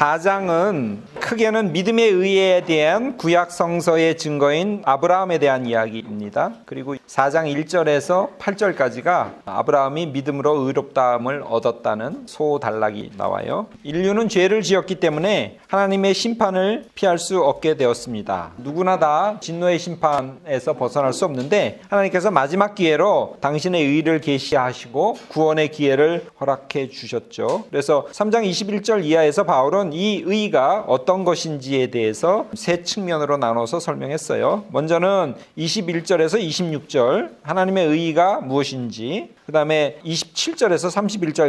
4장은 크게는 믿음의 의에 대한 구약 성서의 증거인 아브라함에 대한 이야기입니다. 그리고 4장 1절에서 8절까지가 아브라함이 믿음으로 의롭다함을 얻었다는 소단락이 나와요. 인류는 죄를 지었기 때문에 하나님의 심판을 피할 수 없게 되었습니다. 누구나 다 진노의 심판에서 벗어날 수 없는데 하나님께서 마지막 기회로 당신의 의를 계시하시고 구원의 기회를 허락해 주셨죠. 그래서 3장 21절 이하에서 바울은 이 의가 어떤 것인지에 대해서 세 측면으로 나눠서 설명했어요. 먼저는 21절에서 26절 하나님의 의가 무엇인지, 그 다음에 27절에서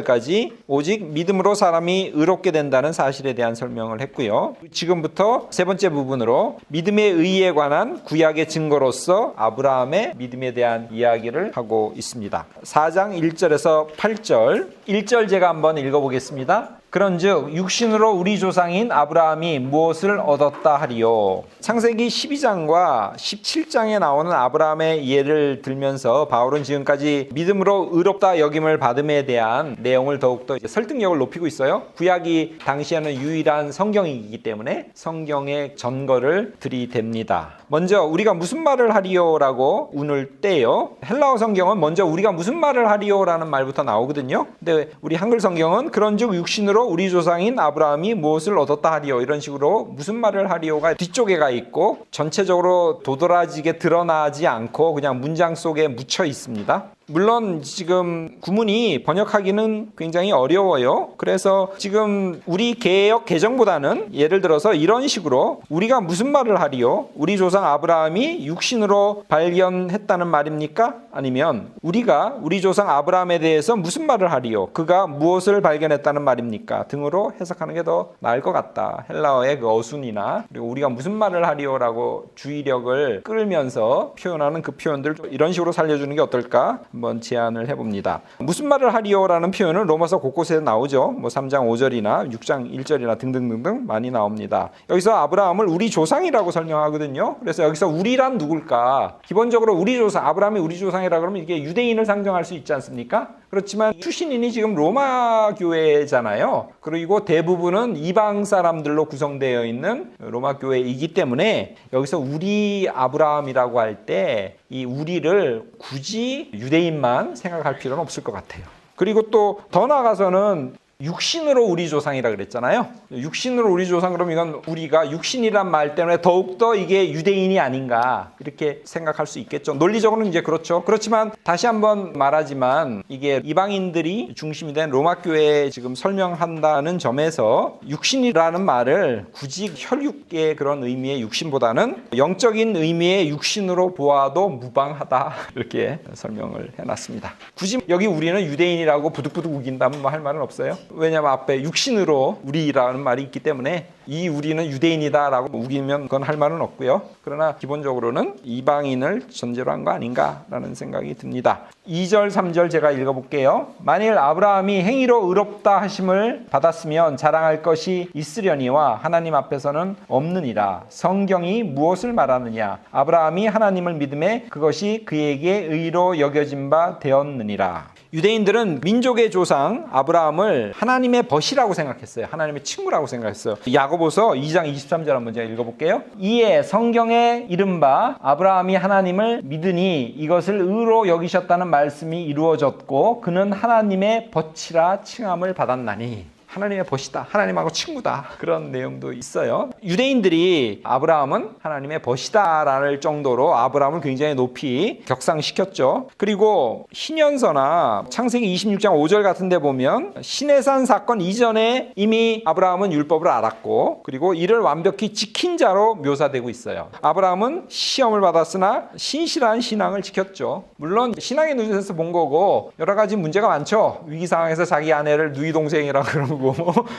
31절까지 오직 믿음으로 사람이 의롭게 된다는 사실에 대한 설명을 했고요. 지금부터 세 번째 부분으로 믿음의 의에 관한 구약의 증거로서 아브라함의 믿음에 대한 이야기를 하고 있습니다. 4장 1절에서 8절 1절 제가 한번 읽어보겠습니다. 그런즉 육신으로 우리 조상인 아브라함이 무엇을 얻었다 하리요. 창세기 12장과 17장에 나오는 아브라함의 예를 들면서 바울은 지금까지 믿음으로 의롭다 여김을 받음에 대한 내용을 더욱더 설득력을 높이고 있어요. 구약이 당시에는 유일한 성경이기 때문에 성경의 전거를 들이댑니다. 먼저 우리가 무슨 말을 하리요라고 운을 떼요. 헬라어 성경은 먼저 우리가 무슨 말을 하리요라는 말부터 나오거든요. 근데 우리 한글 성경은 그런즉 육신으로 우리 조상인 아브라함이 무엇을 얻었다 하리요, 이런 식으로 무슨 말을 하리요가 뒤쪽에 가 있고 전체적으로 도드라지게 드러나지 않고 그냥 문장 속에 묻혀 있습니다. 물론 지금 구문이 번역하기는 굉장히 어려워요. 그래서 지금 우리 개역 개정보다는 예를 들어서 이런 식으로 우리가 무슨 말을 하리요? 우리 조상 아브라함이 육신으로 발견했다는 말입니까? 아니면 우리가 우리 조상 아브라함에 대해서 무슨 말을 하리요? 그가 무엇을 발견했다는 말입니까? 등으로 해석하는 게 더 나을 것 같다. 헬라어의 그 어순이나 그리고 우리가 무슨 말을 하리요라고 주의력을 끌면서 표현하는 그 표현들 이런 식으로 살려주는 게 어떨까? 한번 제안을 해봅니다. 무슨 말을 하리요라는 표현은 로마서 곳곳에 나오죠. 뭐 3장 5절이나 6장 1절이나 등등등등 많이 나옵니다. 여기서 아브라함을 우리 조상이라고 설명하거든요. 그래서 여기서 우리란 누굴까? 기본적으로 우리 조상, 아브라함이 우리 조상이라 그러면 이게 유대인을 상정할 수 있지 않습니까? 그렇지만 출신인이 지금 로마 교회잖아요. 그리고 대부분은 이방 사람들로 구성되어 있는 로마 교회이기 때문에 여기서 우리 아브라함이라고 할 때 이 우리를 굳이 유대인만 생각할 필요는 없을 것 같아요. 그리고 또 더 나아가서는 육신으로 우리 조상이라 그랬잖아요. 육신으로 우리 조상 그러면 이건 우리가 육신이란 말 때문에 더욱더 이게 유대인이 아닌가 이렇게 생각할 수 있겠죠. 논리적으로는 이제 그렇죠. 그렇지만 다시 한번 말하지만 이게 이방인들이 중심이 된 로마 교회에 지금 설명한다는 점에서 육신이라는 말을 굳이 혈육의 그런 의미의 육신보다는 영적인 의미의 육신으로 보아도 무방하다 이렇게 설명을 해놨습니다. 굳이 여기 우리는 유대인이라고 부득부득 우긴다면 뭐 할 말은 없어요. 왜냐하면 앞에 육신으로 우리라는 말이 있기 때문에 이 우리는 유대인이다라고 우기면 그건 할 말은 없고요. 그러나 기본적으로는 이방인을 전제로 한 거 아닌가라는 생각이 듭니다. 2절, 3절 제가 읽어볼게요. 만일 아브라함이 행위로 의롭다 하심을 받았으면 자랑할 것이 있으려니와 하나님 앞에서는 없느니라. 성경이 무엇을 말하느냐? 아브라함이 하나님을 믿음에 그것이 그에게 의로 여겨진 바 되었느니라. 유대인들은 민족의 조상 아브라함을 하나님의 벗이라고 생각했어요. 하나님의 친구라고 생각했어요. 야고보서 2장 23절 한번 제가 읽어볼게요. 이에 성경에 이른바 아브라함이 하나님을 믿으니 이것을 의로 여기셨다는 말씀이 이루어졌고 그는 하나님의 벗이라 칭함을 받았나니. 하나님의 벗이다. 하나님하고 친구다. 그런 내용도 있어요. 유대인들이 아브라함은 하나님의 벗이다라는 정도로 아브라함을 굉장히 높이 격상시켰죠. 그리고 신연서나 창세기 26장 5절 같은 데 보면 시내산 사건 이전에 이미 아브라함은 율법을 알았고 그리고 이를 완벽히 지킨 자로 묘사되고 있어요. 아브라함은 시험을 받았으나 신실한 신앙을 지켰죠. 물론 신앙의 눈에서 본 거고 여러 가지 문제가 많죠. 위기 상황에서 자기 아내를 누이 동생이라고 그러고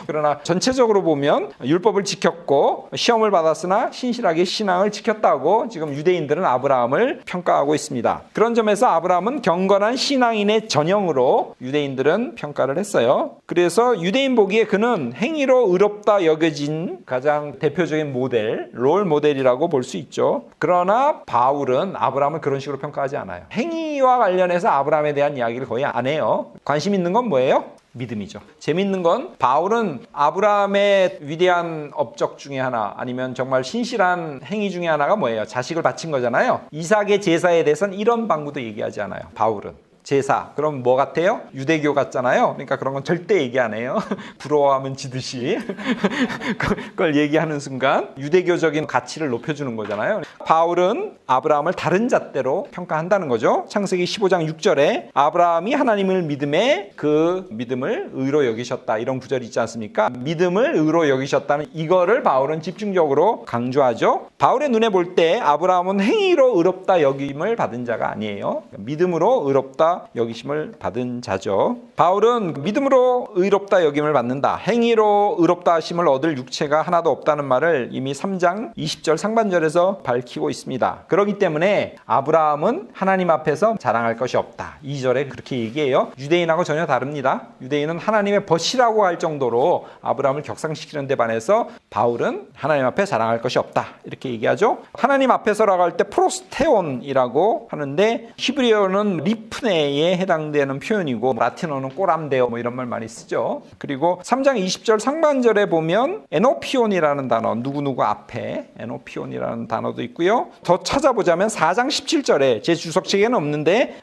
그러나 전체적으로 보면 율법을 지켰고 시험을 받았으나 신실하게 신앙을 지켰다고 지금 유대인들은 아브라함을 평가하고 있습니다. 그런 점에서 아브라함은 경건한 신앙인의 전형으로 유대인들은 평가를 했어요. 그래서 유대인 보기에 그는 행위로 의롭다 여겨진 가장 대표적인 모델, 롤 모델이라고 볼 수 있죠. 그러나 바울은 아브라함을 그런 식으로 평가하지 않아요. 행위와 관련해서 아브라함에 대한 이야기를 거의 안 해요. 관심 있는 건 뭐예요? 믿음이죠. 재밌는 건 바울은 아브라함의 위대한 업적 중에 하나 아니면 정말 신실한 행위 중에 하나가 뭐예요? 자식을 바친 거잖아요. 이삭의 제사에 대해서는 이런 방구도 얘기하지 않아요. 바울은. 제사. 그럼 뭐 같아요? 유대교 같잖아요. 그러니까 그런 건 절대 얘기 안 해요. 부러워하면 지듯이. 그걸 얘기하는 순간 유대교적인 가치를 높여주는 거잖아요. 바울은 아브라함을 다른 잣대로 평가한다는 거죠. 창세기 15장 6절에 아브라함이 하나님을 믿음에 그 믿음을 의로 여기셨다. 이런 구절이 있지 않습니까? 믿음을 의로 여기셨다는 이거를 바울은 집중적으로 강조하죠. 바울의 눈에 볼 때 아브라함은 행위로 의롭다 여김을 받은 자가 아니에요. 믿음으로 의롭다 여기심을 받은 자죠. 바울은 믿음으로 의롭다 여김을 받는다. 행위로 의롭다 하심을 얻을 육체가 하나도 없다는 말을 이미 3장 20절 상반절에서 밝히고 있습니다. 그렇기 때문에 아브라함은 하나님 앞에서 자랑할 것이 없다. 2절에 그렇게 얘기해요. 유대인하고 전혀 다릅니다. 유대인은 하나님의 벗이라고 할 정도로 아브라함을 격상시키는 데 반해서 바울은 하나님 앞에 자랑할 것이 없다. 이렇게 얘기하죠. 하나님 앞에서라고 할 때 프로스테온이라고 하는데 히브리어는 리프네 에 해당되는 표현이고 라틴어는 꼬람데오 뭐 이런 말 많이 쓰죠. 그리고 3장 20절 상반절에 보면 에노피온이라는 단어, 누구누구 앞에 에노피온이라는 단어도 있고요. 더 찾아보자면 4장 17절에 제 주석책에는 없는데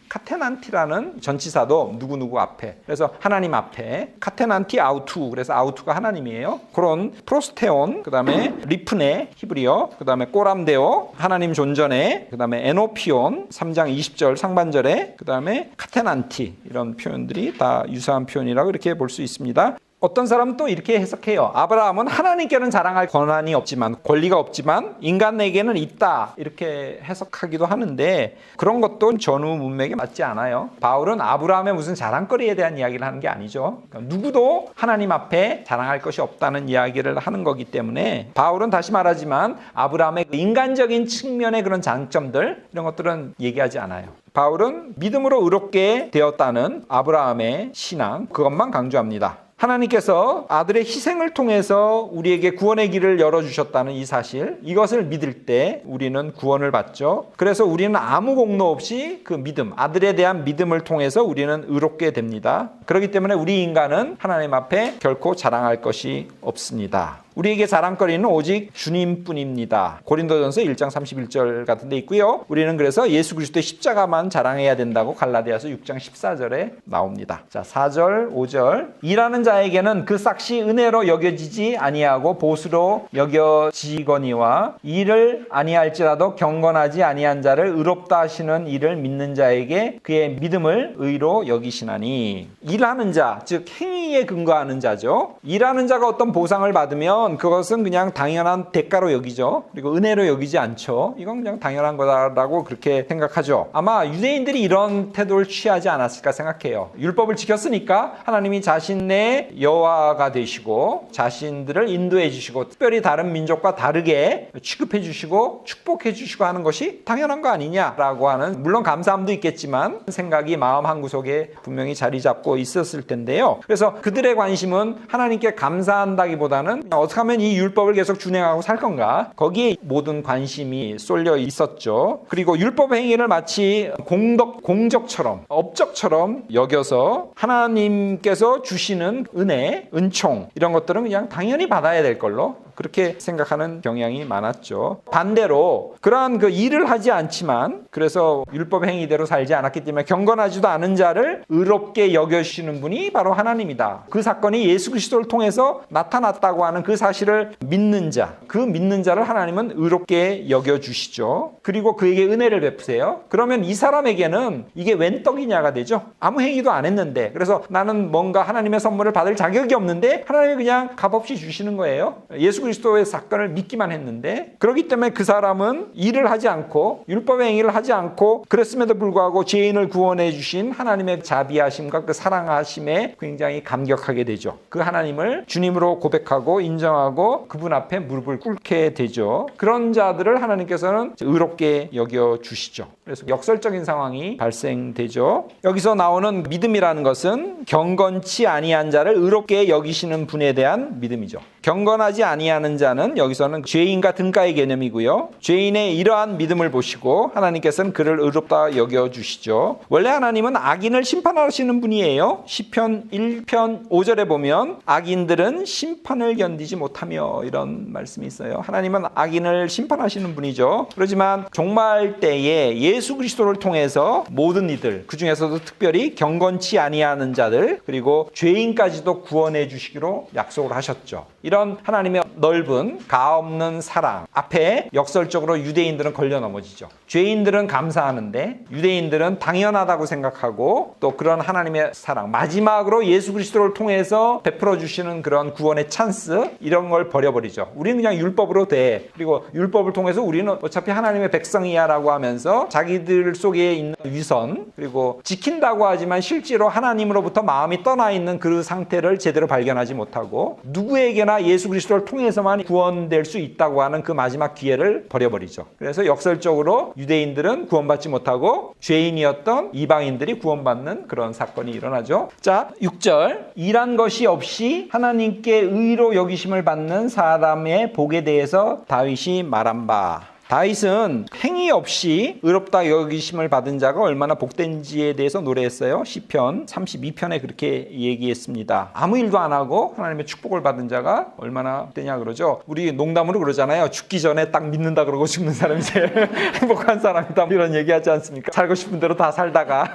카테난티라는 전치사도 누구누구 앞에, 그래서 하나님 앞에 카테난티 아우투, 그래서 아우투가 하나님이에요. 그런 프로스테온, 그 다음에 리프네 히브리어, 그 다음에 꼬람데오 하나님 존전에, 그 다음에 에노피온 3장 20절 상반절에, 그 다음에 카테난티, 이런 표현들이 다 유사한 표현이라고 이렇게 볼 수 있습니다. 어떤 사람은 또 이렇게 해석해요. 아브라함은 하나님께는 자랑할 권한이 없지만, 권리가 없지만 인간에게는 있다, 이렇게 해석하기도 하는데 그런 것도 전후 문맥에 맞지 않아요. 바울은 아브라함의 무슨 자랑거리에 대한 이야기를 하는 게 아니죠. 그러니까 누구도 하나님 앞에 자랑할 것이 없다는 이야기를 하는 거기 때문에 바울은 다시 말하지만 아브라함의 인간적인 측면의 그런 장점들, 이런 것들은 얘기하지 않아요. 바울은 믿음으로 의롭게 되었다는 아브라함의 신앙, 그것만 강조합니다. 하나님께서 아들의 희생을 통해서 우리에게 구원의 길을 열어주셨다는 이 사실, 이것을 믿을 때 우리는 구원을 받죠. 그래서 우리는 아무 공로 없이 그 믿음, 아들에 대한 믿음을 통해서 우리는 의롭게 됩니다. 그렇기 때문에 우리 인간은 하나님 앞에 결코 자랑할 것이 없습니다. 우리에게 자랑거리는 오직 주님뿐입니다. 고린도전서 1장 31절 같은 데 있고요. 우리는 그래서 예수 그리스도의 십자가만 자랑해야 된다고 갈라디아서 6장 14절에 나옵니다. 자, 4절, 5절. 일하는 자에게는 그 삭시 은혜로 여겨지지 아니하고 보수로 여겨지거니와 일을 아니할지라도 경건하지 아니한 자를 의롭다 하시는 이를 믿는 자에게 그의 믿음을 의로 여기시나니. 일하는 자, 즉 행위에 근거하는 자죠. 일하는 자가 어떤 보상을 받으면 그것은 그냥 당연한 대가로 여기죠. 그리고 은혜로 여기지 않죠. 이건 그냥 당연한 거다라고 그렇게 생각하죠. 아마 유대인들이 이런 태도를 취하지 않았을까 생각해요. 율법을 지켰으니까 하나님이 자신의 여호와가 되시고 자신들을 인도해 주시고 특별히 다른 민족과 다르게 취급해 주시고 축복해 주시고 하는 것이 당연한 거 아니냐라고 하는, 물론 감사함도 있겠지만 생각이 마음 한구석에 분명히 자리 잡고 있었을 텐데요. 그래서 그들의 관심은 하나님께 감사한다기보다는 어떻게 하면 이 율법을 계속 준행하고 살 건가, 거기에 모든 관심이 쏠려 있었죠. 그리고 율법 행위를 마치 공적처럼, 업적처럼 여겨서 하나님께서 주시는 은혜, 은총, 이런 것들은 그냥 당연히 받아야 될 걸로 그렇게 생각하는 경향이 많았죠. 반대로 그러한 그 일을 하지 않지만, 그래서 율법 행위대로 살지 않았기 때문에 경건하지도 않은 자를 의롭게 여겨주시는 분이 바로 하나님이다. 그 사건이 예수 그리스도를 통해서 나타났다고 하는 그 사실을 믿는 자, 그 믿는 자를 하나님은 의롭게 여겨주시죠. 그리고 그에게 은혜를 베푸세요. 그러면 이 사람에게는 이게 웬 떡이냐가 되죠. 아무 행위도 안 했는데, 그래서 나는 뭔가 하나님의 선물을 받을 자격이 없는데 하나님이 그냥 값없이 주시는 거예요. 예수 그리스도의 사건을 믿기만 했는데, 그렇기 때문에 그 사람은 일을 하지 않고 율법의 행위를 하지 않고 그랬음에도 불구하고 죄인을 구원해 주신 하나님의 자비하심과 그 사랑하심에 굉장히 감격하게 되죠. 그 하나님을 주님으로 고백하고 인정하고 그분 앞에 무릎을 꿇게 되죠. 그런 자들을 하나님께서는 의롭게 여겨 주시죠. 그래서 역설적인 상황이 발생되죠. 여기서 나오는 믿음이라는 것은 경건치 아니한 자를 의롭게 여기시는 분에 대한 믿음이죠. 경건하지 아니하는 자는 여기서는 죄인과 등가의 개념이고요. 죄인의 이러한 믿음을 보시고 하나님께서는 그를 의롭다 여겨주시죠. 원래 하나님은 악인을 심판하시는 분이에요. 시편 1편 5절에 보면 악인들은 심판을 견디지 못하며 이런 말씀이 있어요. 하나님은 악인을 심판하시는 분이죠. 그렇지만 종말 때에 예수 그리스도를 통해서 모든 이들, 그 중에서도 특별히 경건치 아니하는 자들, 그리고 죄인까지도 구원해 주시기로 약속을 하셨죠. 이런 하나님의 넓은 가없는 사랑 앞에 역설적으로 유대인들은 걸려 넘어지죠. 죄인들은 감사하는데 유대인들은 당연하다고 생각하고 또 그런 하나님의 사랑, 마지막으로 예수 그리스도를 통해서 베풀어 주시는 그런 구원의 찬스, 이런 걸 버려버리죠. 우리는 그냥 율법으로 돼. 그리고 율법을 통해서 우리는 어차피 하나님의 백성이야 라고 하면서 자기들 속에 있는 위선, 그리고 지킨다고 하지만 실제로 하나님으로부터 마음이 떠나 있는 그 상태를 제대로 발견하지 못하고 누구에게나 예수 그리스도를 통해서만 구원될 수 있다고 하는 그 마지막 기회를 버려버리죠. 그래서 역설적으로 유대인들은 구원받지 못하고 죄인이었던 이방인들이 구원받는 그런 사건이 일어나죠. 자, 6절. 일한 것이 없이 하나님께 의로 여기심을 받는 사람의 복에 대해서 다윗이 말한 바. 다윗은 행위 없이 의롭다 여기심을 받은 자가 얼마나 복된지에 대해서 노래했어요. 시편 32편에 그렇게 얘기했습니다. 아무 일도 안 하고 하나님의 축복을 받은 자가 얼마나 복되냐 그러죠. 우리 농담으로 그러잖아요. 죽기 전에 딱 믿는다 그러고 죽는 사람이 제일 행복한 사람이다, 이런 얘기하지 않습니까? 살고 싶은 대로 다 살다가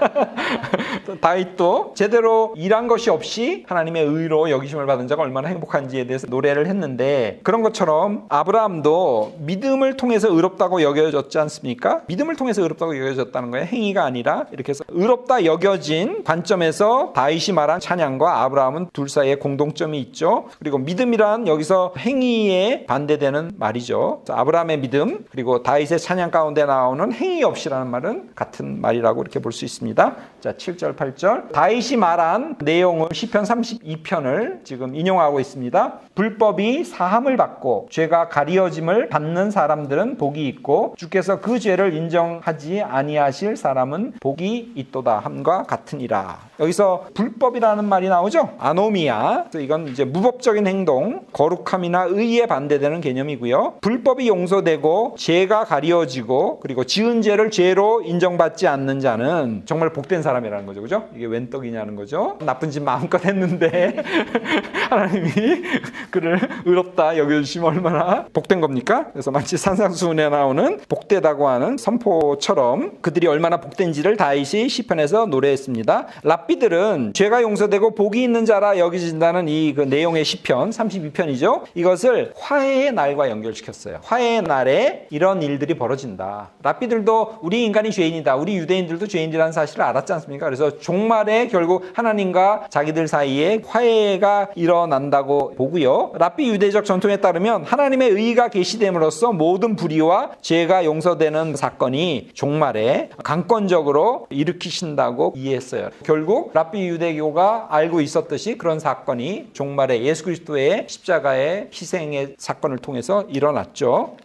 다윗도 제대로 일한 것이 없이 하나님의 의로 여기심을 받은 자가 얼마나 행복한지에 대해서 노래를 했는데, 그런 것처럼 아브라함도 믿음을 통해서 의롭다고 여겨졌지 않습니까? 믿음을 통해서 의롭다고 여겨졌다는 거예요. 행위가 아니라. 이렇게 해서 의롭다 여겨진 관점에서 다윗이 말한 찬양과 아브라함은 둘 사이에 공동점이 있죠. 그리고 믿음이란 여기서 행위에 반대되는 말이죠. 아브라함의 믿음 그리고 다윗의 찬양 가운데 나오는 행위 없이라는 말은 같은 말이라고 이렇게 볼 수 있습니다. 자, 7절 8절 다윗이 말한 내용을 시편 32편을 지금 인용하고 있습니다. 불법이 사함을 받고 죄가 가리어짐을 받는 사람들은 복이 있고 주께서 그 죄를 인정하지 아니하실 사람은 복이 있도다 함과 같으니라. 여기서 불법이라는 말이 나오죠. 아노미아. 이건 이제 무법적인 행동, 거룩함이나 의에 반대되는 개념이고요. 불법이 용서되고 죄가 가리어지고 그리고 지은 죄를 죄로 인정받지 않는 자는 정말 복된 사람이라는 거죠. 그죠? 이게 웬 떡이냐는 거죠. 나쁜 짓 마음껏 했는데 하나님이 그를 의롭다 여겨주시면 얼마나 복된 겁니까? 그래서 마치 산상수훈에 나오는 복되다고 하는 선포처럼 그들이 얼마나 복된지를 다윗이 시편에서 노래했습니다. 랍비들은 죄가 용서되고 복이 있는 자라 여기진다는 이 그 내용의 시편 32편이죠. 이것을 화해의 날과 연결시켰어요. 화해의 날에 이런 일들이 벌어진다. 랍비들도 우리 인간이 죄인이다, 우리 유대인들도 죄인이라는 사실을 알았지 않습니까? 그래서 종말에 결국 하나님과 자기들 사이에 화해가 일어난다고 보고요. 랍비 유대적 전통에 따르면 하나님의 의가 계시됨으로써 모든 불의와 죄가 용서되는 사건이 종말에 강권적으로 일으키신다고 이해했어요. 결국 랍비 유대교가 알고 있었듯이 그런 사건이 종말에 예수 그리스도의 십자가의 희생의 사건을 통해서 일어났죠.